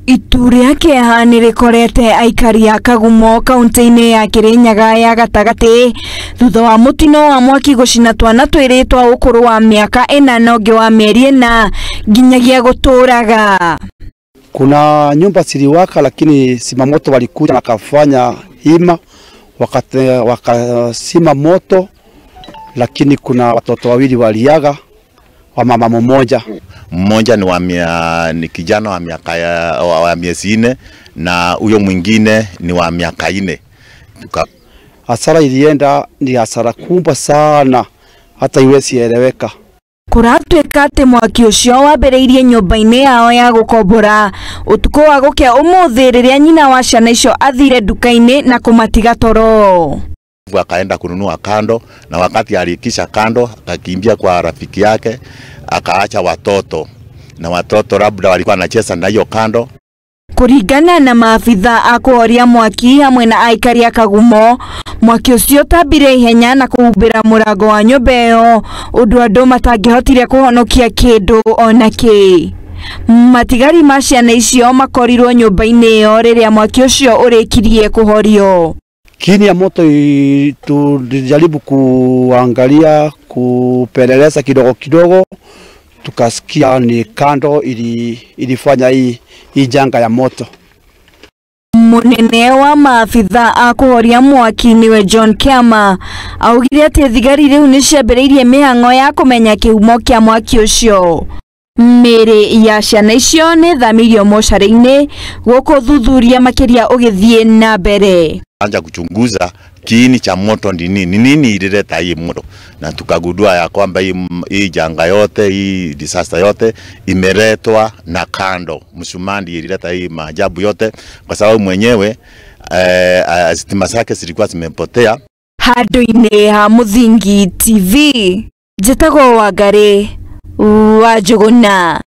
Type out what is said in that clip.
Itu riake nirikorete aikari a Kagumo kaunti-ini ya Kirinyaga ya gatagati thutha wa mutino wa mwaki gucina twana twiri twa ukuru wa miaka 4 na ungi wa mieri 4 nginyagia guturaga. Kuna nyumba ziliwaka, lakini zimamoto walikuja na kafanya hima wakasima moto, lakini kuna watoto wawili waliaga wa mama mmoja. Mmoja ni kijana wa miaka wa miezi 4 na huyo mwingine ni wa miaka 4. Hasara ilienda ni hasara kubwa sana, hata iwezi eleweka. Kuratweka ati mwaki ucio wambĩrĩirie nyũmba-inĩ yao ya gũkombora utuko wa gũkĩa ũmũthĩ rĩrĩa nyina wa ciana icio athire duka-inĩ na kũmatiga toro. Akaenda kununua kando, na wakati alikisha kando akakimbia kwa rafiki yake, akaacha watoto, na watoto labda walikuwa wanacheza na hiyo kando. Kuringana na maafitha a kuhoria mwaki hamwe na aikari a Kagumo, mwaki ucio tambire ihenya na kuhumbira murango wa nyumba iyo undu andu matangihotire kuhonokia kindu ona ki. Matigari ma ciana icio makorirwo nyumba-inĩ iyo riria mwaki ucio urikirie kuhorio. Kini ya moto tulijaribu kuangalia kupeleleza kidogo kidogo, tukasikia ni kando ilifanya hii janga ya moto. Munene wa maafitha a kuhoria mwaki niwe John Kiama augire ati thigari riu ni ciambĩrĩirie mĩhang'o ya kumenya kihumo kia mwaki ucio. Mĩrĩ ya ciana icio nĩ thamirio mocarĩ-inĩ gũkũ thuthuria makĩria ũgĩthiĩ na mbere. Anja kuchunguza kiini cha moto ni nini ilileta hii moto, na tukagundua ya kwamba hii janga yote, hii disaster yote imeletwa na kando. Msumandi ilileta hii maajabu yote kwa sababu mwenyewe stima zake zilikuwa zimepotea. Handũ-inĩ ha Muthingi TV, njĩtagwo Wangari wa Njuguna.